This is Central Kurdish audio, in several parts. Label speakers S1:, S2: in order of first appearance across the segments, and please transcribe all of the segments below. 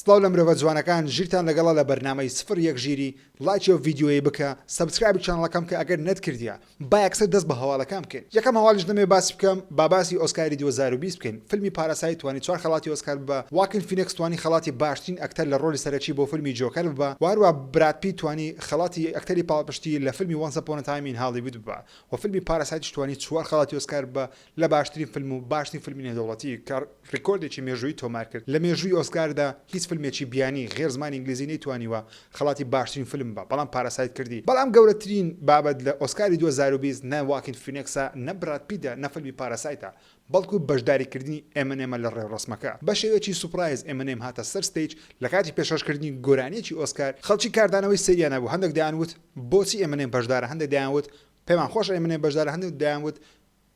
S1: سڵاو لە مرۆڤە جوانەکان ژیرتان لەگەڵا لە بەرنامەی سفر یەک ژیری لایکی و ڤیدیۆیی بکە سەبسکرایب چانەڵەکەم کە ئەگەر نەتکردیە با یەکسەر دەست بە هەواڵەکەم بکەین. یەکەم هەواڵیش دەمێ باسی بکەم باسی ئۆسکاری 2020 بکەین. فیلمی پاراسای توانی 4 خەڵاتی ئۆسکار بە واکین فینکس توانی خەڵاتی باشترین ئەکتەر لە ڕۆلی سەرەکی بۆ فیلمی جۆکەر بە واروە براد پیت توانی خەڵاتی ئەکتەری پاڵپشتی لە فیلمی وانس ئەپۆن ا تایم ئین هالیوود بە و فیلمی پاراسایتش توانی 4 خەڵاتی ئۆسکار بە لە باشترین فیلم و باشترین فیلمی نێودەوڵەتی کە ڕیکۆردێکی مێژووی تۆمار کرد. لە مێژووی ئۆسکاردا هیچ فیلمێکی بیانی غێر زمانی ئینگلیزی نەیتوانیوە خەڵاتی باشترین فیلم بە بەڵام پاراسایت کردی. بەڵام گەورەترین بابەت لە ئۆسکاری 2020 نە واکین فینکسە نە براد پیتە نە فیلمی پاراسایتە بەڵکو بەشداریکردنی ئێمەنێمە لە ڕێڕسمەکە بە شێوەیەکی سوپرایز ئێمەنێم هاتە سەر ستیج لە کاتی پێشکەشکردنی گۆرانیەکی ئۆسکار خەڵکی کاردانەوەی سەریانە بوو هەندێک دایانوت بۆچی ئێمەنێم بەشدارە هەندێک دایانوت پێمان خۆش ئێمەنێم بەشدارە هەندێک دایانوت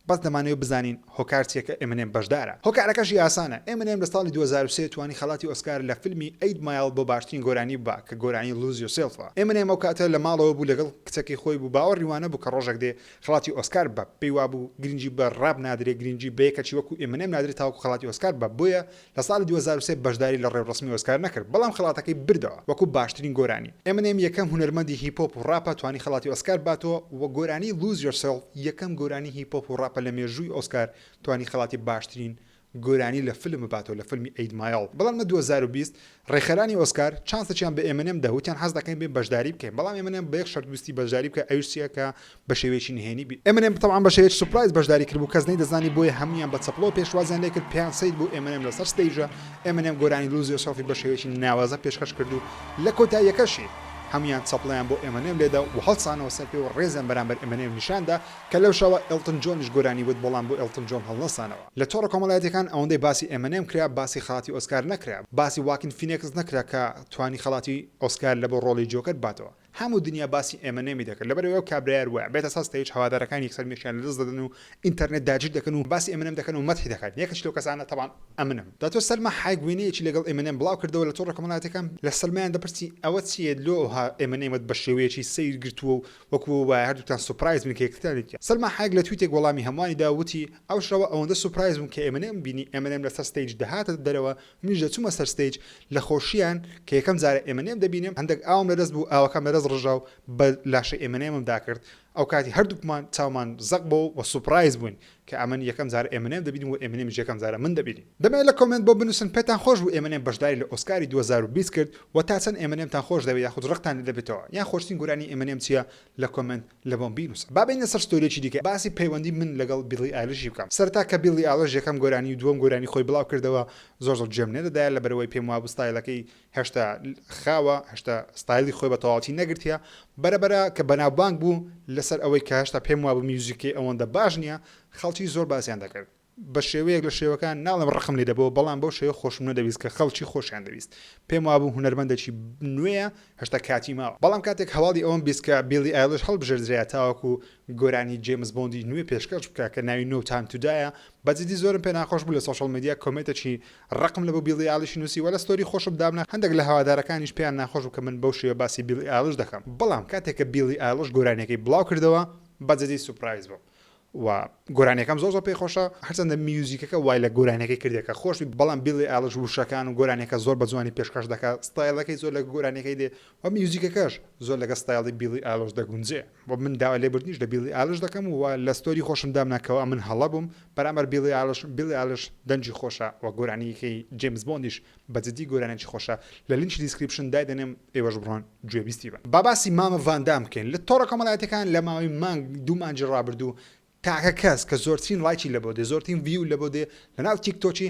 S1: بەس دەمانەوە بزانین هۆکار چیەکە ئێمەنێم بەشدارە. هۆکارەکەشی ئاسانە ئێمەنێم لە ساڵی 2023 توانی خەڵاتی ئۆسکار لە فیلمی 8 مایل بۆ باشترین گۆرانی بە کە گۆرانی لوز یۆرسێلفە. ئێمەنێم ئەو کاتە لە ماڵەوە بوو لەگەڵ کچەکەی خۆی بوو باوەڕیوانە بوو کە ڕۆژێک دێ خەڵاتی ئۆسکار بە پێی وابوو گرنگی بە ڕاب نادرێت گرنگی بەیەکەچی وەکو ئێمەنێم نادرێت تاوەکو خەڵاتی ئۆسکار بە بۆیە لە ساڵی 2023 بەشداری لە ڕێڕسمی ئۆسکار نەکرد بەڵام خەڵاتەکەی بردەوە وەکو باشترین گۆرانی. ئێمەنێم یەکەم هونەرمەندی هیپۆپ و ڕاپە توانی خەڵاتی ئۆسکار باتەوە و گۆرانی لوز یۆرسێلف یەکەم گۆرانی هیپۆپ و ڕاپە لە مێژووی ئۆسکار توانی خەڵاتی باشترین گۆرانی لە فیلم باتەوە لە فیلمی 8 مایل. بەڵام لە 2020 ڕێخەرانی ئۆسکار چانسەچیان بە ئێمەنێم دەوتیان حەز دەکەین بێ بەشداری بکەین بەڵام ئێمەنێم بە یەک شەرتوستی بەشداری بکە ئەوشتیەکە بە شێوەیەکی نهێنی بی. ئێمەنێم تەواان بە شێوەیەکی سورپرایز بەشداری کرد بوو کەس نەیدەزانی بۆیە هەمویان بە چەپڵۆ پێشوازیان لێ کرد پێیان سەید بوو ئێمەنێم لەسەر ستەیجە ئێمەنێم گۆرانی لوز یۆرسێلفی بە شێوەیەکی ناوازە پێشکەش کرد و لە کۆتاییەکەشی هەمویان چەپڵیان بۆ ئێمەنێم لێدا و هەڵسانەوە سەر پێ و ڕێزیان بەرامبەر ئێمەنێم نیشاندا کە لەو شەوە ئێلتن جۆنیش گۆرانی وت بەڵام بۆ ئێلتن جۆن هەڵنەسانەوە. لە تۆڕە کۆمەڵایەتەکان ئەوەندەی باسی ئێمەنێم کرا باسی خەڵاتی ئۆسکار نەکرا باسی واکین فینکس نەکرا کە توانی خەڵاتی ئۆسکار لە بۆ ڕۆڵی جۆکەر باتەوە. هەموو دنیا باسی ئێمەنێمی دەکرد لەبەرەوە کابرایار وایە بێتە ساستەیج هەوادارەکان یەکسەر مێشیان لەدەست دەدەن و ئینتەرنێت داگیر دەکەن و باسی ئێمەنێم دەکەن و مەدحی دەکات. یەکەش لەو کەسانە تەبان ئەمنم داتۆ سەلمە حایگوینەیەکی لەگەڵ ئێمەنێم بڵاو کردەوە لە تۆڕە کۆمەڵایەتەکان لە سەلمەیان دەپرسی ئەوە چیە لۆها ئێمەنێمت بە شێوەیەکی سیر گرتووە و وەکو وایە هەردووتان سورپرایز بن کە یەکتانێکە. سەلمە حایگ لە تویتێک وەڵامی هەمووانی داوتی ئەو شەوە ئەوەندە سورپرایز بووم کە ئێمەنێم بینی ئێمەنێم لەسەر ستەیج دەهاتە دەرەوە منیش دەچوومە سەر ستەیج لە خۆشییان کە یەکەم جارە ئێمەنێم دەبینم هەندێک ئاوم لەدەست بوو ئاوەکەم لەدەست ڕژاو بە لاشە ئێمەنێمم داکرد ئەو کاتی هەردووکمان چاومان زەق بۆ و سورپرایز بووین کە ئەمن یەکەم جار ئێمەنێم دەبینیم و ئێمەنێم یەکەم جارە من دەبینی. دەمەوێت لە کۆمنت بۆ بنووسن پێتان خۆش بوو ئێمەنێم بەشداری لە ئۆسکاری 2020 کرد و تا چەند ئێمەنێمتان خۆش دەوێت یاخود ڕقتان دەبێتەوە یان خۆشترین گۆرانی ئێمەنێم چییە لە کۆمنت لە بۆم بینووسن. با بینە سەر ستۆریێکی دیکە باسی پەیوەندی من لەگەڵ بیلی ئایلیشی بکەم. سەرتا کە بیلی ئایلیش یەکەم گۆرانی و دووەم گۆرانی خۆی بڵاو کردەوە زۆر جێم نێدەدایە لەبەرەوەی پێم وابوو ستایلەکەی هێشتا خاوە هێشتا ستایلی خۆی بە تەواوەتی نەگرتیە بەرەبەرە کە بەناوبانگ بوو لەسەر ئەوەی کە هێشتا پێم وابوو میوزیکی ئەوەندە باش نییە خەڵکی زۆر باسییان دەکرد بە شێوەیەک لە شێوەکان ناڵم ڕقم لێ دەبەوە بەڵام بەو شێوە خۆشم نەدەویست کە خەڵکی خۆشیان دەویست پێم وابوو هونەرمەندێکی نوێیە هێشتا کاتی ماوە بەڵام کاتێک هەواڵی ئەوم بیست کە بیلی ئایلیش هەڵبژێردرێت تاوەکو گۆرانی جێمز بۆندی نوێ پێشکەش بکە کە ناوی نو تایم تودایە بەجددی زۆرم پێ ناخۆش بوو لە سوشال میدیا کۆمنتێکی ڕقم لە بۆ بیلی ئایلیش نووسی وە لە ستۆری خۆشم دابنا هەندێک لە هەوادارەکانیش پێیان ناخۆش بوو کە من بەو شێوە باسی بیلی ئایلیش دەکەم بەڵام کاتێک کە بیلی ئایلیش گۆرانیەکەی بڵاو کردەوە بەجددی سورپرایز بوو و گۆرانەکەم زۆر پێی خۆشە هەرچەندە میوزیکەکە وای لە گۆرانەکەی کردێکە خۆشی بەڵام بیلی ئایلیش وشەکان و گۆرانەکە زۆر بە جوانی پێشکەش دەکات ستایلەکەی زۆر لە گۆرانەکەی دێ و میوزیکەکەش زۆر لەگە ستایلی بیلی ئایلیش دەگونجێ بۆ من داوا لێبوردنیش لە بیلی ئایلیش دەکەم و لە ستۆری خۆشم دامناکەوە من هەڵە بووم بەرامبەر بیلی ئایلیش دەنجی خۆشە و گۆرانیەکەی جێمز بۆندیش بەجددی گۆرانێکی خۆشە لە لینک دیسکریپشن دایدەنێم ئێوەش بڕۆن گوێبیستی بن. باسی مامە ڤاندام بکەین لە تۆڕە کۆمەڵایەتەکان لە ماوەی مانگ دوو مانگی ڕابردوو تاکە کەس کە زۆرترین لایکی لە بۆ دێ زۆرترین ڤیو لە بۆ دێ لەناو تیکتۆکی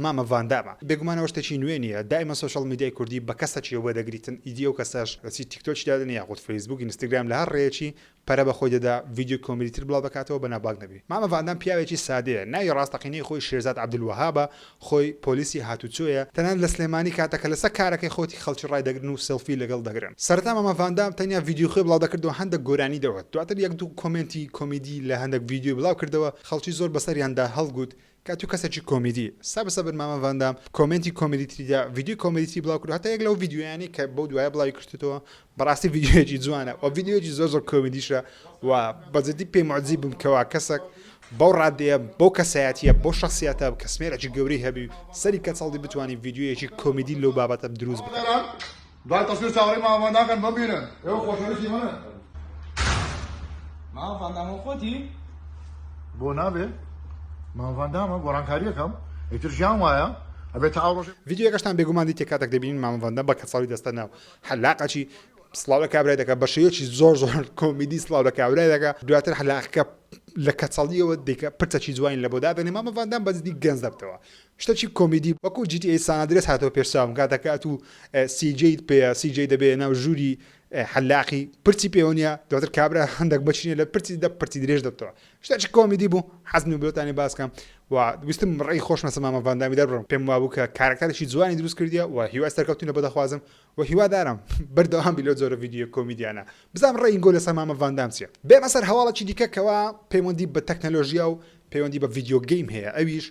S1: مامە ڤاندامە بێگومانەوە شتێکی نوێ نییە دایمە سوشال میدیای کوردی بە کەسەکی وەدەگریتن ئیدیە و کەسەش ڕسی تیکتۆکی دادن یاخود فەیسبوک ئینستاگرام لە هەر ڕێیەکی پەرە بە خۆی دەدا ڤیدیۆ کۆمێدیتر بڵاو دەکاتەوە بە ناباک نەبی. مامە ڤاندام پیاوێکی سادەیە ناوی ڕاستەقینەی خۆی شێرزاد عەبدولوەهابە خۆی پۆلیسی هاتوچۆیە تەنانەت لە سلێمانی کاتەکە لەسەر کارەکەی خۆتی خەڵکی ڕای دەگرن و سێلفی لەگەڵ دەگرن. سەرەتا مامە ڤاندام تەنیا ڤیدیۆ خۆی بڵاو دەکردەوە هەندێک گۆرانی دەوت دواتر یەک دوو کۆمنتی کۆمیدی لە هەندێک ڤیدیۆ بڵاو کردەوە خەڵکی زۆر بەسەریاندا هەڵگوت کاتو کەسێکی کۆمیدی سەبر مامە ڤاندام کۆمنتی کۆمیدیتریدا ڤیدیۆ کۆمیدیتی بڵاو کرد هەتا یەک لەو ڤیدیۆیانی کە بەو دوایە بڵاوی کردێتەوە بەڕاستی ڤیدیۆیەکی جوانە و ڤیدیۆیەکی زۆر کۆمیدیشە و بەجددی پێی معجزی بووم کەوا کەسێک بەو ڕادەیە بۆ کەسایەتیە بۆ شخصیاتە کەسمێرەی گەورەی هەبی سەری کەچەڵی بتوانانی ڤیددیویەکی کۆمیدی لەو بابەتە دروست بکات.
S2: دوای تەسویر چاوەڕێی ماوەنداکەن ببینن ئێوە خۆشەویستی منە
S3: ماوەندام خۆتی
S2: بۆ نابێ ماوەندامە گۆڕانکاری یەکەم ئیتر ژیان وایە ئەبێت تا ئەوڕۆژ
S1: ڤیددیوەکەشتان بێگومان دیتێ کاتێک دەبینین مامەڤەندە بە کەساڵی دەستە ناو حەلاقەچی سڵاو لە کابرای دەکات بە شێوەیەکی زۆر کۆمیدی سڵاو لە کابرای دەکات دواتر حەلاقەکە لە کەچەڵیەوە دیکە پرچەکی جوانی لە بۆ دادەنێ مامەڤەندان بەزدی گەنج دەبتەوە شتێکی کۆمیدی وەکو GTA سان ئەندرێس هاتەوە پێشچاوم کاتەکات و CJ پێ CJ دەبێ ناو ژووری حەلاقی پرچی پێوە نیە دواتر کابرا هەندێک بچینێ لە پرچی درێژ دەبتەوە شتێکی کۆمیدی بوو حەزم بۆتانی باسکەم و ویستم ڕێی خۆشمەسە مامەڤەندامی دەبڕم پێم وابوو کە کارکتارێکی جوانی دروست کردیە و هیوای سەرکەوتنە بە دەخوازم و هیوادارم بەردەوام بی لەو جۆرە ڤیددیو کۆمیدیانە بزانم ڕێی گۆ لەسەر مامەڤەندام چیە بێمە سەر هەواڵەکی دیکەکەوە پەیوەندی بە تەکنەلۆژیا و پەیوەندی بە ڤیددیو گەیم هەیە ئەویش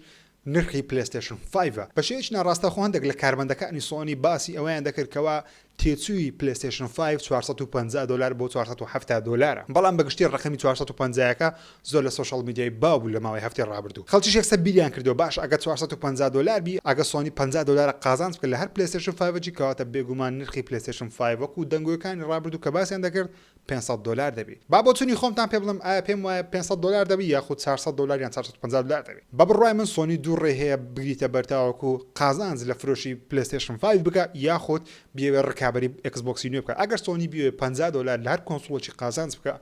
S1: نرخی پلیستیشن 5 بە شێوەیەکی ناڕاستە خۆ هەندێک لە کاربەندەکانی سۆنی باسی ئەوەیان دەکردکەوە تێچووی پلیستیشن 5 $450 بۆ $470 بەڵام بەگشتی ڕقمی 450ەکە زۆر لە سوشال میدیای باو لە ماوەی هەفتی ڕابردوو خەڵکیش 100 بیلیان کردو باش ئەگە $450 بی ئەگە سۆنی $50 قازانج بکە لە هەر پلیستیشن 5 کەواتە بێگومان نرخی پلیستیشن 5 وەکو دەنگۆیەکانی ڕابردوو کە باسییان دەکرد $500 دەبی با بۆ چونی خۆمتان پێ بڵم ئایا پێم وایە $500 دەبی یاخود $400 یان $450 دەبی بە بڕای من سۆنی دوو ڕێ هەیە بگریتە بەرتاوەکو قازانج لە فرۆشی پلیستیشن 5 بکە یاخود بیەوێ ڕکابی ئەکسبۆکسی نوێ بکە ئەگەر سۆنی بیوێ $50 لە هەر کۆنسۆڵێکی قازانج بکە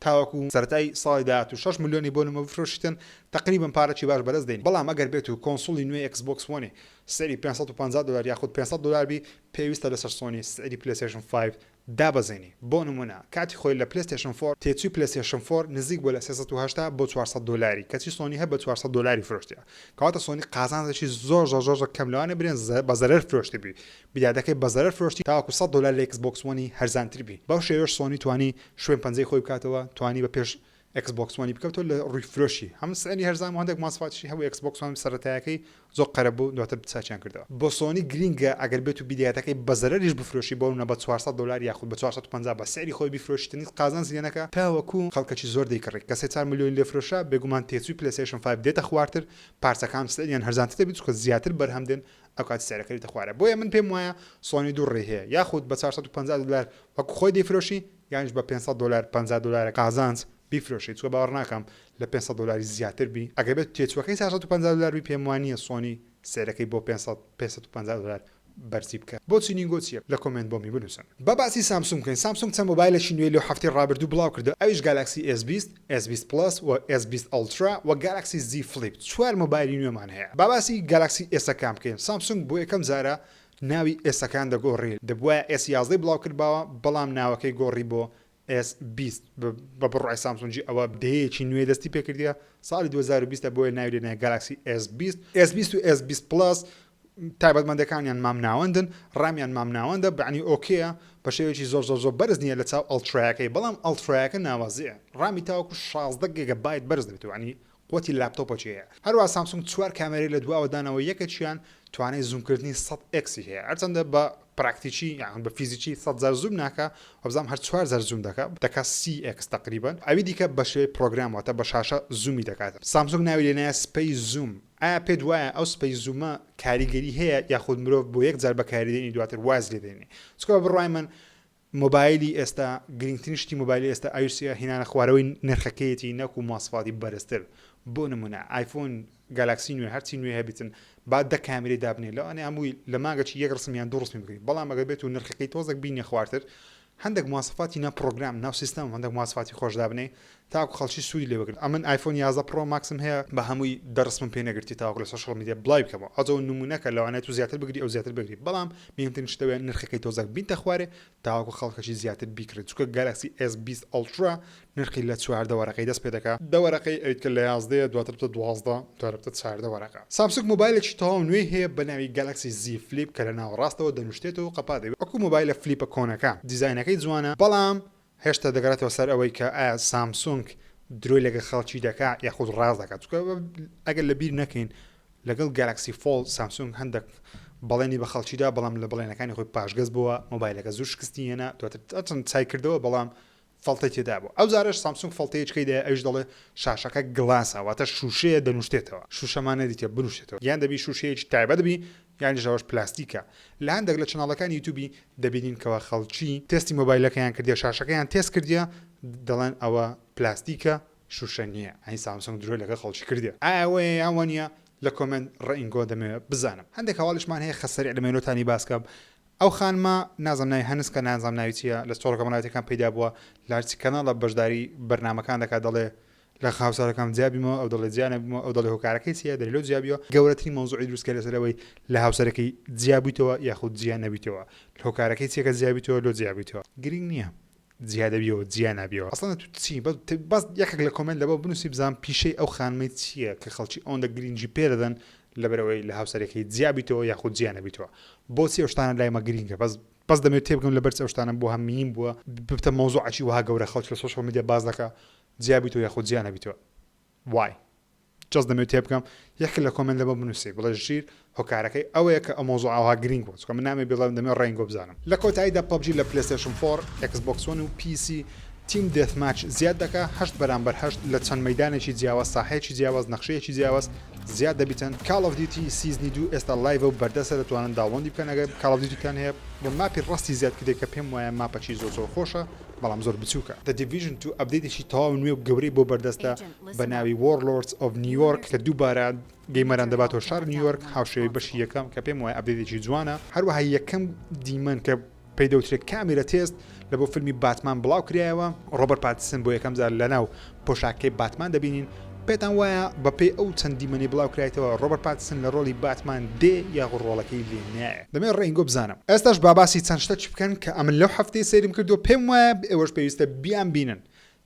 S1: تاوەکو سەرەتای ساڵی داهاتوو 6 ملیۆنی بۆ نمە بفرۆشتن تقریبا پارەی باش بەدەست دێنی بەڵام ئەگەر بێت و کۆنسۆڵی نوێ ئەکسبۆکس وانێ سەری $550 یاخود $500 بی پێویستە لەسەر سۆنی سەری پلیستیشن 5 دابەزێنی بۆ نمونە کاتی خۆی لە پلیستیشن 4 تێچووی پلیستیشن 4 نزیک بۆ لە $380 بۆ $400 کەچی سۆنی هە بە $400 فرۆشتە کەواتە سۆنی قازانجێکی زۆر کەم لەوانە برێن بە زەرەر فرۆشتی بی بیدادەکەی بە زەرەر فرۆشتی تاوەکو $100 لە ئەکسبۆکس وانی هەرزانتر بی بەو شێوەش سۆنی توانی شوێن پەنجەی خۆی بکاتەوە توانی بە پێش ئەکسبۆکس وانی بکەوتەوە لە ڕووی فرۆشی هەم سەری هەرزان هەندێک ماسفاتشی هەبوو ئەکسبۆکس وان سەرەتایەکەی زۆر قەرە بوو دواتر چاچیان کردەوە بۆ سۆنی گرینگە ئەگەر بێت و بیدیاتەکەی بە زەرەریش بفرۆشی بۆ نە بە $400 یاخود بە $450 بە سەری خۆی بفرۆشتنی قازانج زیێنەکە تاوەکو خەڵکەکی زۆر دەیکڕێت کە 4 ملیۆن لێ فرۆشە بێگومان تێچووی پلیستیشن 5 دێتە خوارتر پارچەکان سەریان هەرزانتر دەبێت کە زیاتر بەرهەم دێن ئەو کاتی سەرەکەی خوارە بۆیە من پێم وایە سۆنی دوو ڕێ هەیە یاخود بە $450 وەکو خۆی دەیفرۆشی یانش بە $500 $50 قازانج بیفرۆشی چوە باوەڕ ناکەم لە $500 زیاتر بی ئەگەر بێت تێچوەکەی $450 بی پێم وانییە سۆنی سەرەکەی بۆ $550 بەرزی بکە بۆ چینی گۆچیە لە کۆمنت بۆمی بنووسن بە باسی سامسونگ بکەین سامسونگ چەند مۆبایلێکی نوێی لە هەفتی ڕابردوو بڵاو کردو ئەویش گالاکسی S20 S20 Plus و S20 Ultra و گالاکسی Z Flip 4 مۆبایلی نوێمان هەیە با باسی گالاکسی ئێسەکان بکەین سامسونگ بۆ یەکەم جارە ناوی ئێسەکان دەگۆڕی دەبووە S11 بڵاو کردباوە بەڵام ناوەکەی گۆڕی بۆ S20 بە بڕای سامسونگی ئەوە بدەیەکی نوێ دەستی پێکردە ساڵی 2020 بۆیە ناوی لێنە گالاکسی S20 S20 و S20 Plus تایبەتمەندەکانیان مام ناوەندن ڕامیان مام ناوەندە بەعنی ئۆکەیە بە شێوەیەکی زۆر بەرز نییە لە چاو ئەڵترایەکەی بەڵام ئەڵترایەکە ناوازەیە ڕامی تاوەکو 16 گیگابایت بەرز دەبێت عنی قوتی لاپتۆپەکەیە هەروە سامسونگ 4 کامێرەی لە دواوەدانەوە یەکەچیان توانای زوومکردنی 100x هەیە هەرچەندە بە پراکتیکی یان بە فیزیکی 100 زوم ناکە وەبزام هەر 4 زوم دەکات 30x تقریبا ئەوی دیکە بە شێوەی پرۆگرامەوە بە شاشە زومی دەکات سامسونگ ناوی لێنایە سپەی زوم ئایا پێ دوایە ئەو سپەی زومە کاریگەری هەیە یاخود مرۆڤ بۆ یەک جار بەکاریدێنی دواتر واز لێدێنێ چکە بڕای من مۆبایلی ئێستا گرنگترین شتی مۆبایلی ئێستا ئایسیە هینانە خوارەوەی نرخەکەیەتی نەکو ماسفاتی بەرزتر بۆ نمونە آیفۆن گالاکسی نوێ هەرچی نوێ هەبیتن با دە کامێرەی دابنێ لەوانێ هەمووی لە ماگەکی یەک ڕسمیان دوو ڕسمی بکەیت بەڵام ئەگەر بێت و نرخەکەی تۆزێک بینێ خوارتر هەندێک مواصفاتی ناو پرۆگرام ناو سیستم هەندێک مواصفاتی خۆش دابنێ تاکو خەڵکی سوودی لێ بگرن ئەمن آیفۆن 11 پرۆ ماکسم هەیە بە هەمووی دەرسم پێ نەگرتی تاکو لە سوشال میدیا بڵای بکەمەوە ئەو نمونەکە لەوانێت و زیاتر بگری ئەو زیاتر بگری بەڵام میانترین شتەوە نرخەکەی تۆزێک بینتە خوارێ تاکو خەڵکەکی زیاتر بیکرێت چکە گالاکسی S20 Ultra نرخی لە 4 وەرەقەی دەست پێ دەکات دەوەرەقەی ئەیت کە لە 11 دواتر بتە 12 دواتر 4 وەرەقە سامسونگ مۆبایلێکی تەواو نوێ هەیە بە ناوی گالاکسی Z Flip کە لە ناوەڕاستەوە دەنوشتێتەوە قەپا دەبێت وەکو مۆبایلە فلیپە کۆنەکە دیزاینەکەی جوانە بەڵام هێشتا دەگەڕێتەوە سەر ئەوەی کە ئایا سامسونگ درۆی لەگە خەڵکی دەکات یاخود ڕاز دەکات چکە ئەگەر لە بیر نەکەین لەگەڵ گالاکسی فۆڵد سامسونگ هەندێک بەڵێنی بە خەڵکیدا بەڵام لە بەڵێنەکانی خۆی پاشگەز بووە مۆبایلەکە زوو شکستی هێنا دواتر چای کردەوە بەڵام فەڵتە تێدا بوو ئەو زارش سامسونگ فەڵتەیەکەی دێ ئەوش دەڵێ شاشەکە گڵاسە واتە شوشەیە دەنوشتێتەوە شوشەمانە دیتە بنوشتێتەوە یان دەبی شوشەیەکی تایبەت دەبی یان ژەوەش پلاستیکە لە هەندێک لە چناڵەکانی یوتیوبی دەبینین کەەوە خەڵکی تستی مۆبایلەکەیان کردیا شاشەکەیان تێست کردیا دەڵێن ئەوە پلاستیکە شوشە نییە ئەی سامسونگ درۆی لەگە خەڵکی کردیا ئاوەیە یاوانە لە کۆمنت ڕئینگۆ دەمەوێت بزانم هەندێک هەواڵشمان هەیە خەسەری لەمێنۆتانی باسکەم ئەو خانمە نازم ناوی هەنسکە نازم ناوی چیە لە ستۆڕەکە مەڵاتەکان پیدا بووە لارچی کەناڵە بەشداری بەرنمەکان دەکات دەڵێ لە خاوسەرەکەم جیابیمەوە ئەو دەڵێ جیانەبیمەوە ئەو دەڵێ هۆکارەکەی چیە دەری لەو جیابیەوە گەورەترین مۆزوعی دروستکە لەسەرەوەی لە هاوسەرەکەی جیابیتەوە یاخود جیان نەبیتەوە هۆکارەکەی چیەکە جیابیتەوە لۆ جیابیتەوە گرنگ نییە جیادەبیەوە جیان نبیەوە ئەسڵەن تو چی بەس یەکێک لە کۆمنت لەبەوە بنووسی بزانم پیشەی ئەو خانمەی چییە کە خەڵکی ئەوەندە گرنگی پێدەدەن لەبەرەوەی لە هاوسەرەکەی جیابیتەوە یاخود جیان نەبیتەوە بۆچی ئەو شتانە لای مە گرینگە بەس دەمێت تێبگەم لەبەر ئەو شتانە بۆ هەمین بووە بتە مۆزوعی وها گەورە خەڵک لە سوشەل میدیا باز دەکا جیابیتەوە یاخود جیان نەبیتەوە وای جەست دەمێت تێ بکەم یەک لە کۆمنت لەبە بنووسی بڵێ ژیر هۆکارەکەی ئەوەیە کە ئەو مۆزوعها گرنگ بوو چکە من نامێ بڵێم دەمێت ڕێنگۆ بزانم لە کۆتاییدا پەبجی لە پلەیستێشن 4 Xbox One و PC تیم دێثماچ زیاد دەکا 8 بەرامبەر 8 لە چەند مەدانێکی جیاواز ساحەیەکی جیاواز نەخشەیەکی جیاواز زیاد دەبیتن Call of Duty سیزنی 2 ئێستا لایڤ و بەردەسە دەتوانن داوەندی بکەن ئەگەر Call of Duty-کان هەیە بۆ ماپی ڕاستی زیاد کردێک کە پێم وایە ماپەکی زۆر خۆشە بەڵام زۆر بچووکە The Division 2 ئەپدەیتێکی تەواو نوێ و گەورەی بۆ بەردەستە بە ناوی Warlords of New York کە دووبارە گەیمەران دەباتەوە شار نیویۆرک هاوشێوەی بەشی یەکەم کە پێم وایە ئەپدەیتێکی جوانە هەروەها یەکەم دیمەن کە پێدەوترێت کامێرە تێست لە بۆ فیلمی باتمان بڵاو کرایەوە ڕۆبەرت پاتیسن بۆ یەکەم جار لەناو پۆشاکەی باتمان دەبینین پێتان وایە بەپێی ئەو چەند دیمەنی بڵاو کرایەوە ڕۆبەرت پاتیسن لە ڕۆلی باتمان دێ یا ڕۆڵەکەی لێ نایە دەمێت ڕێنگۆ بزانم ئێستاش باباسی چەند شتە چ بکەن کە ئەمن لەو هەفتەی سەیرم کردو پێم وایە ئێوەش پێویستە بیان بینن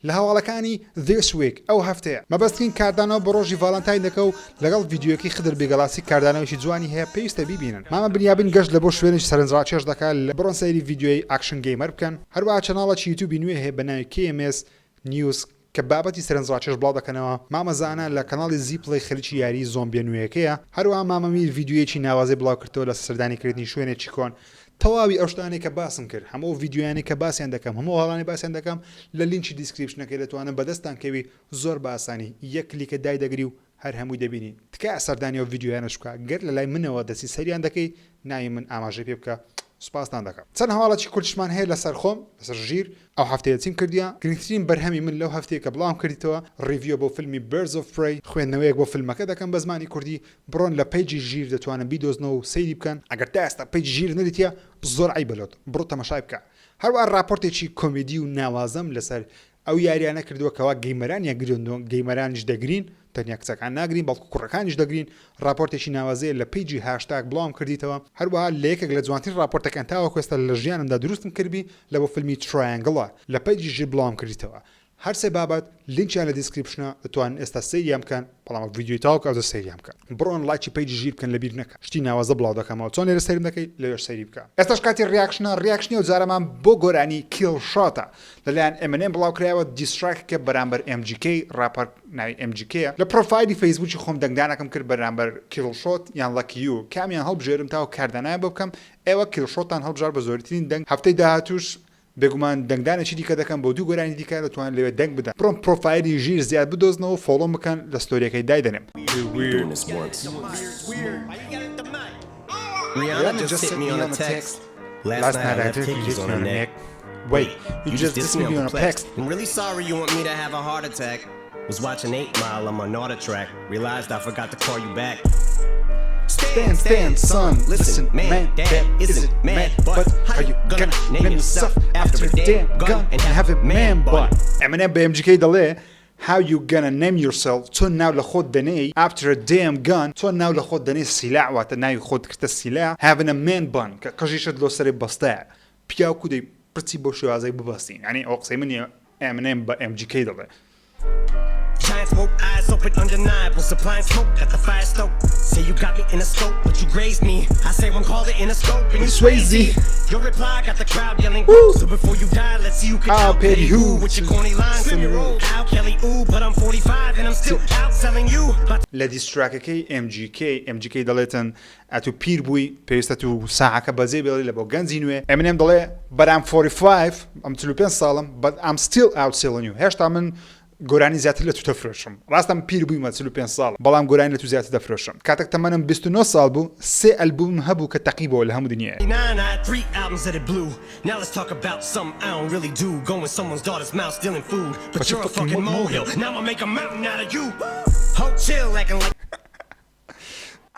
S1: لە هەواڵەکانی This Week ئەو هەفتەیە مەبەستین کاردانەوە بە ڕۆژی ڤالنتاینەکە و لەگەڵ ڤیددیوەکەی خدر بێگەڵاسی کاردانەوەی جوانی هەیە پێویستە بیبینن مامە بنیابن گەشت لە بۆ شوێنش سەرنجڕاکێش دەکات لە بڕۆن سەیری ڤیددیۆی ئاکشن گەیمەر بکەن هەروەها چەناڵێکی یوتیوبی نوێ هەیە بە ناوی KMS News کە بابەتی سەرنجڕاکێش بڵاو دەکەنەوە مامەزانە لە کەناڵی زیپڵی خەریکی یاری زۆمبیە نوێیەکەیە هەروەها مامەمیر ڤیددیویەکی ناوازی بڵاو کردەوە لە سەردانیکردنی شوێنێکی کۆن تەواوی ئەو شتانێک کە باسم کرد هەموو ڤیددیویانی کە باسییان دەکەم هەموو هەڵانی باسییان دەکەم لە لینکی دیسکریپشنەکەی دەتوانم بەدەستان کەوی زۆر باسانی یەک کلیکە دای دەگری و هەر هەمووی دەبینی تکای سەردانی و ڤیددیویانە شکا گەر لە لای منەوە دەسی سەریان دەکەی ناوی من ئاماژەی پێ بکە سوپاستان دەکەم چەند هەواڵەتی کورتشمان هەیە لەسەر خۆم لەسەر ژیر ئەو هەفتەیە چیم کردیا گرنگترین بەرهەمی من لەو هەفتەیە کە بڵاوم کردیتەوە ڕیڤیۆ بۆ فیلمی Birds of Prey خوێندنەوەیەک بۆ فیلمەکە دەکەم بە زمانی کوردی بڕۆن لە پیجی ژیر دەتوانن بیدۆزنەوە و سەیری بکەن ئەگەر تا ئێستا پیجی ژیر نەدیتە زۆر عیبەلۆت بڕۆ تەماشای بکە هەروە راپۆرتێکی کۆمێدی و ناوازم لەسەر ئەو یاریانە کردووە کەوا گەیمەران یا گرندۆ گەیمەرانیش دەگرین تەنیا کچەکان ناگرین بەڵکو کوڕەکانیش دەگرین راپۆرتێکی ناوازەیە لە پیجی هاشتاگ بڵاوم کردیتەوە هەروەها لە یەکێک لە جوانترین راپۆرتەکان تاوە کوێستا لە ژیانمدا دروستم کردبی لە بۆ فیلمی ترایەنگڵە لە پیجی ژیر بڵاوم کردیتەوە هەر سێ بابەت لینکیان لە دیسکریپشنە دەتوانن ئێستا سەیریان بکەن بەڵام ڤیددیۆی تاوکە ئەو سەیریان بکەن بڕۆن لایکی پیجی ژیر بکەن لەبیر نەکە شتی ناوازە بڵاو دەکەمەوە چۆن لێرە سەیرم دەکەی لەوێش سەیری بکە ئێستاش کاتی ڕیاکشنی و جارەمان بۆ گۆرانی کیل شاتە لەلایەن M&M بڵاو کرایەوە دیستراکێکە بەرامبەر MGK راپەر ناوی MGK لە پرۆفایلی فەیسبوکی خۆم دەنگدانەکەم کرد بەرامبەر کیل شات یان لەکیو کامیان هەڵبژێرم تاو کاردانایە بۆ بکەم ئێوە کیل شاتان هەڵبژار بە زۆرترین دەنگ هەفتەی داهاتووش بێگومان دەنگدانێکی دیکە دەکەم بۆ دوو گۆرانی دیکە دەتوانن لەوێ دەنگ بدەن بڕۆم پرۆفایلی ژیر زیاد بدۆزنەوە فۆڵۆ بکەن لە ستۆریەکەی دایدەنێم
S3: Rihanna just hit me on a text. Last night I took you on her neck.
S1: Wait, you just dissed me on a text.
S3: I'm really sorry you want me to have a heart attack. Was watching 8 Mile on my Nauta track. Realized I forgot to call you back.
S1: Stand, son. Listen, man, that isn't mad, but how you gonna name yourself after a damn gun and have a man bun? M&M به MGK دەڵێ How you gonna name yourself تۆ ناو لە خۆت دەنێی after a damn gun تۆ ناو لە خۆت دەنێ سیلاع واتە ناوی خۆت کردە سیلاع having a man bun کە قژیشت لۆ سەرێ بەستایە پیا و کودەی پرچی بۆ شێوازەی ببەستین یعنی ئەو قسەی منیە M&M بە MGK دەڵێ
S3: eyes woke, eyes open, undeniable. Supplying smoke at the fire stoke. Say you got me in a scope, but you grazed me. I say one call it in a scope, and you Swayze. Your reply got the crowd yelling, woo. So before you die, let's see who can outpay who. With your corny lines from your old Al Kelly, ooh. But I'm 45 and I'm still out selling you.
S1: لە دیستراکەکەی MGK دەڵێتن ئەتو پیر بووی پێویستە تو ساعەکە بەزێ بێڵی لە بۆ گەنجی نوێ Eminem دەڵێ but I'm 45 ئەم 45 ساڵم but I'm still out selling you هێشتا من گۆرانی زیاتر لە تو دەفرۆشم ڕاستم پیر بوویمە 45 ساڵ بەڵام گۆرانی لە تو زیاتر دەفرۆشم کاتێک تەمەنم 29 ساڵ بوو 3 ئەلبوم هەبوو کە تەقیبەوە لە هەموو دنیای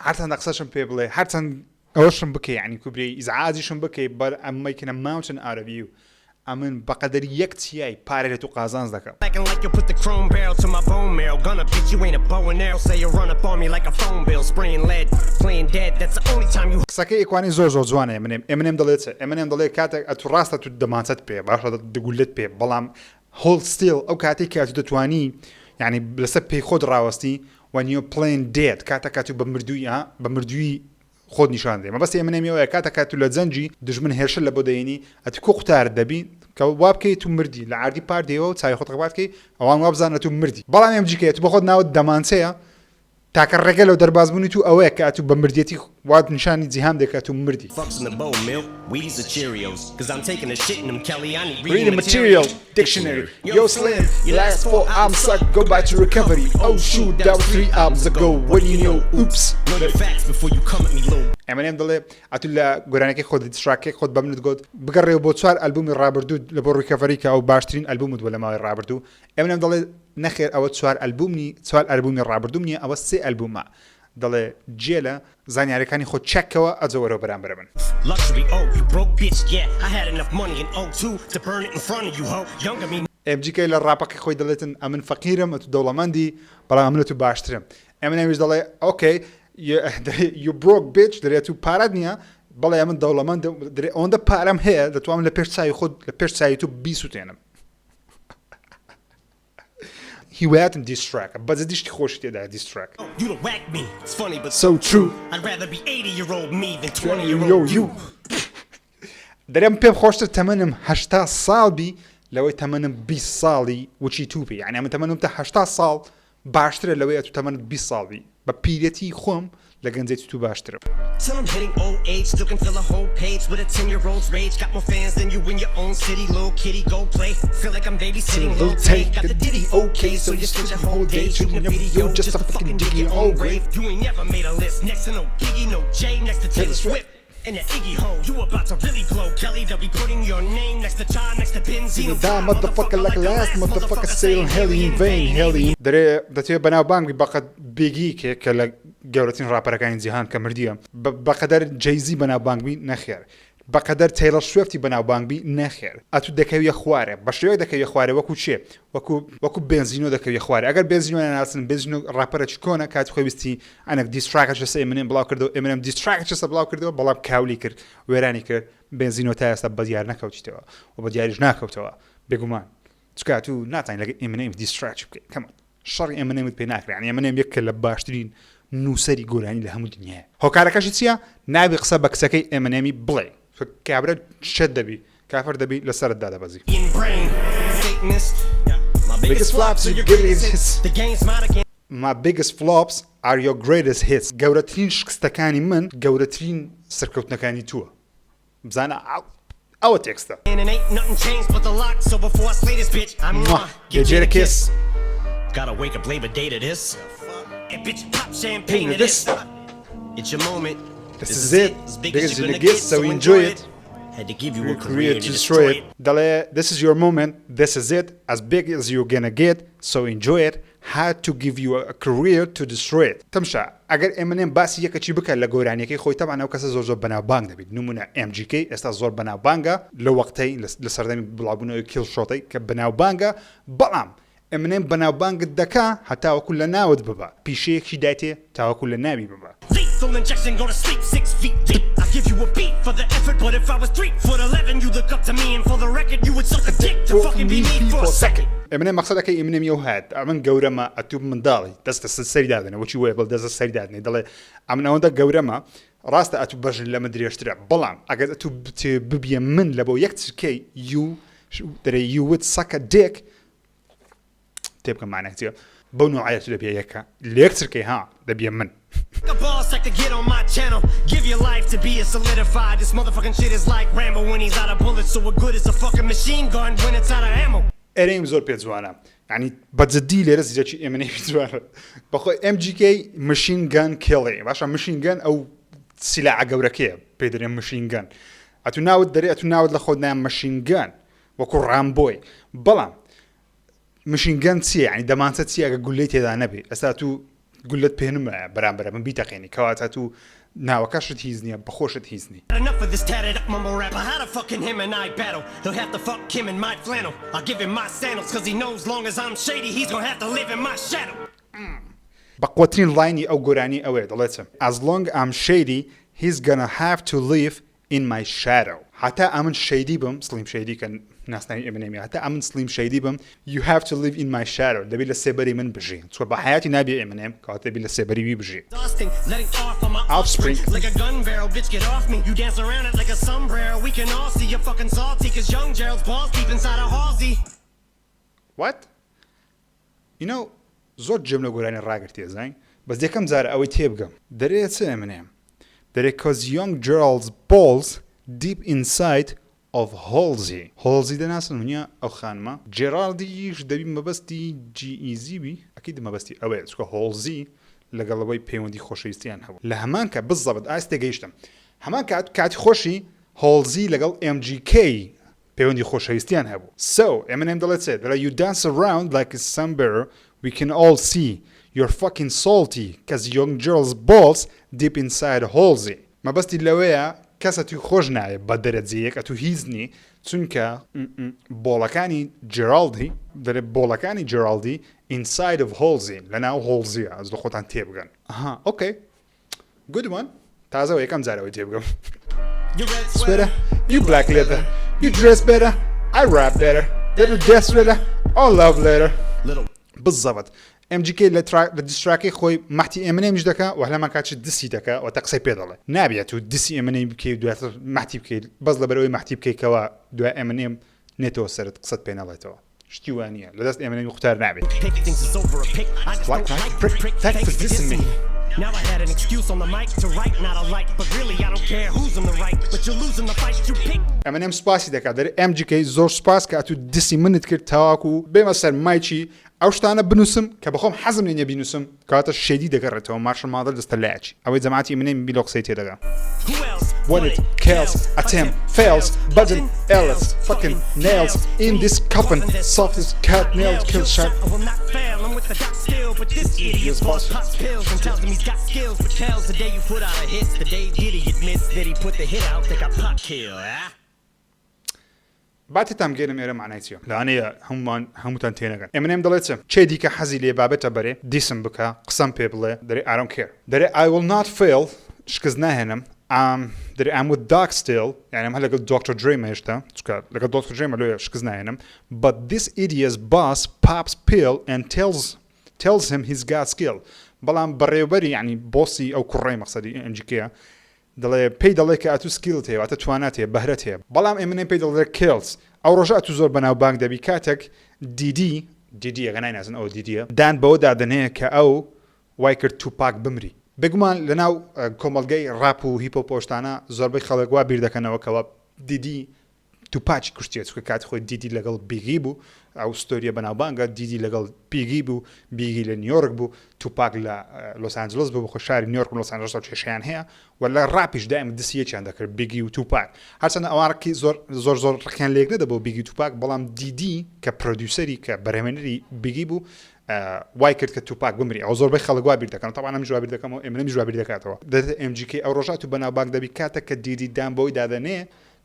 S1: هەرچەند قسەشم پێ بڵێ هەرچەند ئەوەشم بکەی یعنی کوبرەی ئیزعاجیشم بکەی but I'm making a mountain out of you ئەمن بەقەدەر یەک چیای پارێ لە تو قازانز دەکەم قسەکەی ئێکوانی زۆر جوانە Eminem دەڵێت Eminem دەڵێ کاتێک ئەتو ڕاستە تو دەمانچەت پێ باشە دەگولت پێ بەڵام hold still ئەو کاتێک کە تو دەتوانی یعنی لەسەر پێی خۆت ڕاوەستی when you're playing dead کاتە کاتو بە مردووی خۆت نیشان دێ مەبەستی ئەمنێمیەوەیە کاتە کات و لە جەنجی دژمن هێرشە لە بۆ دەێنی ئەتی کۆ قوتارت دەبی کە وا بکەی تو مردی لە عادی پار دێەوە و چای خۆت ڕباتکەی ئەوان وا بزانە تو مردی بەڵام ئەمجیکەیە تو بە خۆت ناوت دەمانچەیە تاکە ڕێگە لەو دەربازبوونی تو ئەوەیە کە تو بە مردێتی وات نیشانی جیهام دێکات تو مردی Read the material dictionary Yo Slim, your last 4 albums suck Go back to recovery Oh shoot, that was 3 albums ago What do you know? Oops Eminem دەڵێ ئەتو لە گۆرانەکەی خۆت دیستراکەی خۆت بە منت گوت بگەڕێەوە بۆ 4 ئەلبومی ڕابردوو لە بۆ ڕیکەڤەری کە ئەو باشترین ئەلبومت بووە لە ماوەی ڕابردوو Eminem دەڵێ نەخێر ئەوە 4 ئەلبومی 4 ئەلبومی ڕابردوو نیە ئەوە 3 ئەلبومە دەڵێ جێلە زانیاریەکانی خۆت چەکەوە ئەجەوەرەوە بەرامبەر من MGK لە ڕاپەکەی خۆی دەڵێتن ئەمن فەقیرم ئەتو دەوڵەمەندی بەڵام ئەمن لە تو باشترم Eminem دەڵێ ئۆکەی you broke bitch دەرێت و پارەت نییە بەڵێ ئەمن دەوڵەمەند ئەوەندە پارەم هەیە دەتوانم لە پێش چای خۆت لە پێش چای تو بیسووتێنم هیوایەتم دیستراکە بەجددیشتی خۆشی تێدا دیستراک so true دەرێم پێم خۆشتر تەمەنم 80 ساڵ بی لەوەی تەمەنم 20 ساڵی وچی توپی یعنی ئەمە تەمەنم تا 80 ساڵ باشترە لەوەی تو تەمەنت 20 ساڵی بە پیرەتی خۆم لە گەنجێتی تو باشترم
S3: And the Iggy Ho, you about to really blow Kelly, they'll be putting your name next to Chai, next to Benzino
S1: Die motherfucker like last motherfucker sailing hell in vain hell in دەتوێت بەناو بانگی بەقەت بێگی کە لە گەورەترین ڕاپەرەکانی جیهان کە مردیە بەقەدەر جەیزی بەناو بانگبی نەخێر بەقەدەر تەیلەر سویفتی بەناو بانگبی نەخێر ئەتو دەکەویە خوارێ بە شێوەیەک دەکەویە خوارێ وەکو چێ وەکو بنزینۆ دەکەویە خوارێ ئەگەر بنزینۆ ناسن بنزینۆ ڕاپەرە کۆنە کاتی خۆی ویستی ئەنێک دیستراکە چەسە Eminem بڵاو کردەوە Eminem دیستراکە چەسە بڵاو کردەوە بەڵام کاولی کرد وێرانی کرد بنزینۆ تا ئێستا بە دیار نەکەوتیتەوە و بە دیاریش ناکەوتەوە بێگومان چکات و ناتوانین لەگەڵ Eminem دیستراک بکەیت کەمە شەڕی Eminemت پێ ناکرێ یعنی Eminem یەکە لە باشترین نووسەری گۆرانی لە هەموو دنیاە هۆکارەکەشی چییە ناوی قسە بە کچەکەی Eminemی بڵێ کابرا شت دەبی کافر دەبی لەسەرت دادەبەزی My biggest flops are your greatest hits گەورەترین شکستەکانی من گەورەترین سەرکەوتنەکانی تووە بزانە ئەوە تێکستە گەجێرە کێس
S3: Gotta wake up Labor Day to this and bitch pop champagne to this It's your moment
S1: This is it big as you're gonna get so enjoy it
S3: Had to give you a
S1: career to destroy it دەڵێ this is your moment this is it as big as you're gonna get so enjoy it had to give you a career to destroy it تەمشا ئەگەر Eminem باسی یەکەچی بکە لە گۆرانیەکەی خۆی تەبعا ئەو کەسە زۆر بەناوبانگ دەبێت نمونە MGK ئێستا زۆر بەناوبانگە لە وەقتەی لە سەردەمی بڵاوبوونەوەی کیل شۆتەی کە بەناوبانگە بەڵام Eminem بەناوبانگت دەکا هەتاوەکو لە ناوت ببە پیشەیەکی دایتێ تاوەکو لە ناوی ببە
S3: Lethal injection, go to sleep 6 feet deep. I give you a beat for the effort, but if I was 3'11", you look up to me, and for the record, you would suck a dick to fucking be me for a second.
S1: ئەمنێ مەقسەدەکەی ئێمنێمی و هات ئەمن گەورەمە ئەتوب منداڵی دەستە سەری دادنێ وەچی وێ بڵ دەستە سەری دادنێ دەڵێ ئەمن ئەوەندە گەورەمە ڕاستە ئەتوو بەژن لەمە درێژترە بەڵام ئەگەر ئەتوو ببیە من لە بۆ یەک چرکەی دەرێ یوت سەکە دێک تێبکەم مانێکتیە بەو نوعایەت دەبێ یەکە لە یەک چرکەی ها دەبیە من
S3: A boss like to get on my channel. Give your life to be a solidified. This motherfucking shit is like Rambo when he's out of bullets. So what good is a fucking machine gun when it's out of ammo?
S1: ئەرێم زۆر پێ جوانە ینی بەجددی لێرە زیرەکی ئێمەی جوانە بەخۆی MGK مشین گان کێڵێ باشە مشین گان ئەو سیلاع گەورەکەیە پێ دەرێن مشین گان ئەتو ناوت دەرێ ئەتو ناوت لە خۆت نام مشین گان وەکو ڕامبۆی بەڵام مشین گان چیە ینی دەمانچە چیە ئەگە گولەی تێدا نەبێ ئەستا تو گولت پێنمە بەرامبەرە من بیتەقێنی کەواتە تو ناوەکەشت هیچ نییە بەخۆشت هیچ نی
S3: Enough of this tatted up mumble rapper. How the fucking him and I battle? He'll have to fuck Kim in my flannel. I'll give him my sandals cause he knows long as I'm shady he's gonna have to live in my shadow.
S1: بەقوترین لاینی ئەو گۆرانی ئەوەیە دەڵێتم as long I'm shady he's gonna have to live in my shadow هەتا ئەمن شەیدی بم سلیم شەیدی کە ناسناوی ئێمەنێمی هەتا ئەمن سلیم شەیدی بم you have to live in my shadow دەبێت لە سێبەری من بژی چوە بە حیاتی نابێ ئێمەنێم کەواتە دەبێت لە سێبەری وی بژی
S3: Dusting, letting off on my
S1: Offspring.
S3: like a gun barrel, bitch get off me. You dance around it like a sombrero. We can all see you're fucking salty cause young Gerald's balls deep inside a Halsey.
S1: what you know زۆر جێم لە گۆرانی ڕاگرتیە زانگ بەس یەکەم جارە ئەوەی تێبگەم دەرێت چ ئێمەنێم دەرێت cause young Gerald's balls deep inside of Halsey دەناسن منە ئەو خانمە جێراڵدیش دەبی مەبەستی GEZ بی ئەکید مەبەستی ئەوەیە چکە هۆڵزی لەگەڵەوەی پەیوەندی خۆشەویستیان هەبوو لە هەمان کە بزەبت ئاستی گەیشتم هەمان کاتی خۆشی هۆڵزی لەگەڵ MGK پەیوەندی خۆشەویستیان هەبوو so ئێمەنێم دەڵێت چێت دەڵێ you dance around like a sunbearer we can all see you're fucking salty cause young girl's balls deep inside Halsey مەبەستی لەوەیە کەسە توی خۆش نایە بە دەرەجەیەک ئەتو هیچ نی چونکە بۆڵەکانی جێرالدی دەرێت بۆڵەکانی جێرالدی inside of Halsey لەناو هۆڵزیە ئەس لە خۆتان تێبگەن ئەها ئۆکەی good one تازەوە یەکەم جارەوەی تێبگەم sweater you black leather you dress better I rap better little death letter all love letter بالضبط MGK لە دیستراکەی خۆی مەحتی ئێمەنێمیش دەکا و هەلەمان کاتچ دسی دەکا و تا قسەی پێ دەڵێ نابێت و دسی ئێمەنەی بکەی دواتر مەحتی بکەیت بەس لە بەرەوەی مەحتی بکەیتەوە دوای ئێمەنێم نێتەوە سەرت قسەت پێ نەڵێتەوە شتی وانە لە دەست ئێمەنەی قوتار نابێت
S3: Now I had an excuse on the mic to write not a like but really I don't care who's on the right but you're losing the fight you pick
S1: ئەمەنێم سپاسی دەکات دەرێ MGK زۆر سپاس کە ئەتو دسی منت کرد تاواکو بێمە سەر مایکی ئەو شتانە بنووسم کە بەخۆم حەزم لێ بینوسم کاتە شێدی دەگەڕێتەوە مارشل مادەر دەستە لایکی ئەوەی جەماعەتی منێم بیلۆ قسەی تێدەگا When it kills, attempt fails, budget else, fucking nails in this coffin, softest cat nailed kill shot.
S3: I will not fail, I'm with the dot still, but this idiot's boss pops pills and tells him he's got skills, but tells the day you put out a hit, the day Diddy admits that he put the hit out, they got pop kill, eh?
S1: باتتام گێرم ئێرە معنایچیە لەوانەیە هەمووتان تێنەگەن ئێمەنێم دەڵێت چێ دیکە حەزی لێ بابێتە بەرێ دیسم بکە قسەم پێ بڵێ دەرێ I don't care دەرێ I will not fail شکست ناهێنم دەرێ I'm with Doc still یعنی ئەم هە لەگەڵ Dr. Dre مەهێشتا چکە لەگەڵ Dr. Dre مەلوێ شکست ناهێنم but this idiot's boss pops pill and tells him he's got skill بەڵام بەڕێوبەری یعنی بۆسی ئەو کوڕەی مەقسەدی MGK دەڵێ پێی دەڵێ کە ئەتو سکیلت هەیە واتە توانات هەیە بەهرەت هەیە بەڵام ئێمەنێ پێی دەڵێ کیلز ئەو ڕۆژە ئەتو زۆر بەناو بانک دەبی کاتێک دیدی ئەگە نایناسن ئەو دیدیە دان بەوە دادنەیە کە ئەو وای کرد توپاک بمری بگومان لەناو کۆمەلگەی ڕاپ و هیپۆ پۆشتانە زۆربەی خەڵک وا بیر دەکەنەوە کەەوە دیدی توپاچی کوشتێت چکە کات خۆی دیدی لەگەڵ بیگی بوو ئەو ستۆریە بەناوبانگە دیدی لەگەڵ بیگی بوو بیگی لە نیویۆرک بوو توپاک لە لۆس ئانجلس بوو بخۆ شاری نیویۆرک و لۆس ئانجلس کێشیان هەیە و لە ڕاپیش دائم دسیەکیان دەکرد بیگی و توپاک هەرچەندە ئەوانڕکی زۆر ڕکیان لێک نەدەبوو بیگی توپاک بەڵام دیدی کە پرۆدیوسەری کە بەرهێمەنەری بیگی بوو وای کرد کە توپاک بمری ئەو زۆربەی خەڵک وا بیر دەکەن تاوانە جوابیر دەکەمەوە ئێمەنەم جوابیر دەکاتەوە دەێت MGK ئەو ڕۆژات و بەناوبانگ دەبی کاتە کە دیدی دان بۆی دادەنێ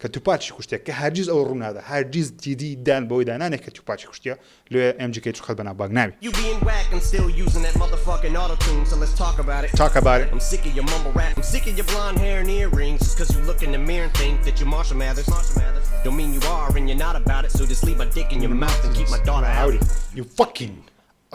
S1: کە توپاچی کوشتێک کە هەرگیز ئەو ڕوونادا هەرگیز دیدی دان بۆی دانانێک کە توپاچی کوشتە لێ MGK خەت بەنا باگ ناوی
S3: You being whack and still using that motherfucking auto-tune, so let's talk about it.
S1: Talk about it.
S3: I'm sick of your mumble rap. I'm sick of your blonde hair and earrings. Just cause you look in the mirror and think that you're Marshall Mathers. Don't mean you are and you're not about it, so just leave my dick in your mouth and keep my daughter out.
S1: You fucking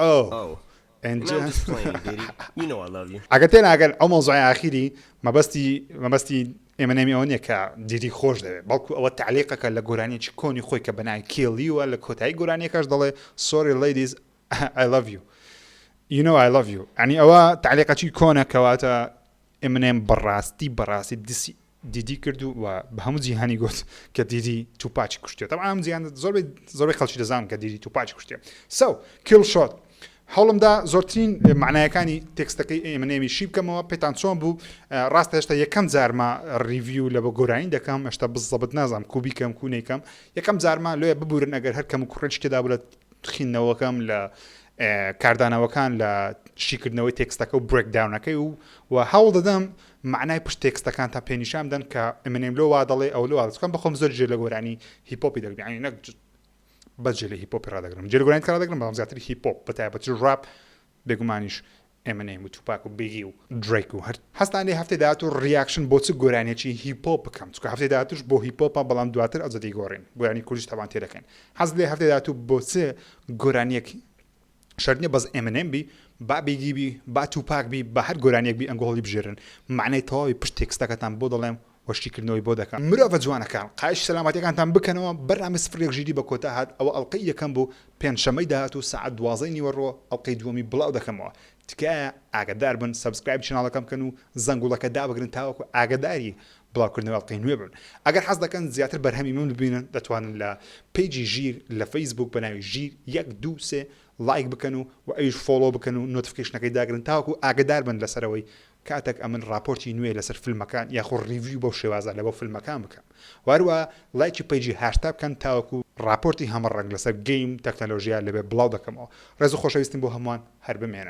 S3: Oh.
S1: And
S3: No, I'm just playing, Diddy. You know I love you.
S1: ئەگەر تێن ئەگەر ئەو مۆزوعی ئاخیری مەبەستی ئێمەنێمی ئەوە نییە کە دیدی خۆش دەوێت بەڵکو ئەوە تعلیقەکە لە گۆرانیی کۆنی خۆی کە بەنای کێڵیوە لە کۆتایی گۆرانیەکەش دەڵێ sorry ladies I love you you know I love you ینی ئەوە تعلیقەکی کۆنە کەواتە ئێمەنێم بەڕاستی دیدی کرد و بە هەموو جیهانی گوت کە دیدی توپاچی کوشتێت تا ئەم جیهان زۆربەی خەڵکی دەزانن کە دیدی توپاچی کوشتێ سو کیل شۆت هەوڵمدا زۆرترین معنایەکانی تێکستەکەی ئێمەنێمیشی بکەمەوە پێتان چۆن بوو ڕاستە هێشتا یەکەم جارما ریڤیو لە بە گۆرانی دەکەم هێشتا بزەبت نازانم کوبی کەم کوونێکم یەکەم جارما لێ ببورن ئەگەر هەر کەم و کوڕێک تێدا بوو لە خینەوەکەم لە کاردانەوەکان لە شیکردنەوەی تێکستەکە و برێکداونەکەی و هەوڵ دەدەم معنای پشت تێکستەکان تا پێنیشان بدەن کە ئێمەنێم لۆ وا دەڵێ ئەو لۆ دەکەم بەخۆم زۆر جێ لە گۆرانی هیپۆپی دەگرین نەک بەجێ لە هیپۆپی ڕدەگرم جێگۆرانی کار دەگرم بەڵام زیاتر هیپۆپ بەتایبەتی ڕاپ بێگومانیش ئێمەنێم و توپاک و بێگی و دریک و هەر هەستان لێ هەفتەی داهات و ریاکشن بۆ چ گۆرانێکی هیپۆپ بکەم چکە هەفتەی داهاتوش بۆ هیپۆپە بەڵام دواتر ئەزەدی گۆڕین گۆرانی کوردیش تاوان تێ دەکەن حەز لێ هەفتەی داهات و بۆ چ گۆرانیەکی شەرنیە بەس ئێمەنێم بی با بێگی بی با توپاک بی بە هەر گۆرانیەک بی ئەنگۆڵی بژێرن معنای تەواوی پشت تێکستەکەتان بۆ دەڵێم وەشتیکردنەوەی بۆ دەکەم مرۆڤە جوانەکان قایش سەلامەتیەکانتان بکەنەوە بەرنامە سفرێک ژیری بە کۆتا هات ئەوە ئەڵلقەی یەکەم بوو پێنجشەمەی داهات و ساعت 12 نیوەڕۆ ئەڵلقەی دووەمی بڵاو دەکەمەوە تکایە ئاگدار بن سبسکرایب چناڵەکەم بکەن و زەنگوڵەکە دابگرن تاوەکو ئاگداری بڵاوکردنەوە ئەڵلقەی نوێ بن ئەگەر حەز دەکەن زیاتر بەرهەمی من ببینن دەتوانن لە پیجی ژیر لە فەیسبوک بەناوی ژیر 1 2 3 لایک بکەن و ئەویش فۆلۆ بکەن و نۆتیفیکیشنەکەی داگرن تاوەکو ئاگدار بن لەسەرەوەی کاتێک ئەمن راپۆرتی نوێ لەسەر فیلمەکان یاخۆ ریڤیو بۆ شێوازە لە بۆ فیلمەکان بکەم واروە لایکی پیجی هاشتا بکەن تاوەکو راپۆرتی هەمە ڕنگ لەسەر گەیم تەکنەلۆژیا لەبێ بڵاو دەکەمەوە ڕێز و خۆشەویستیم بۆ هەمووان هەر بمێنن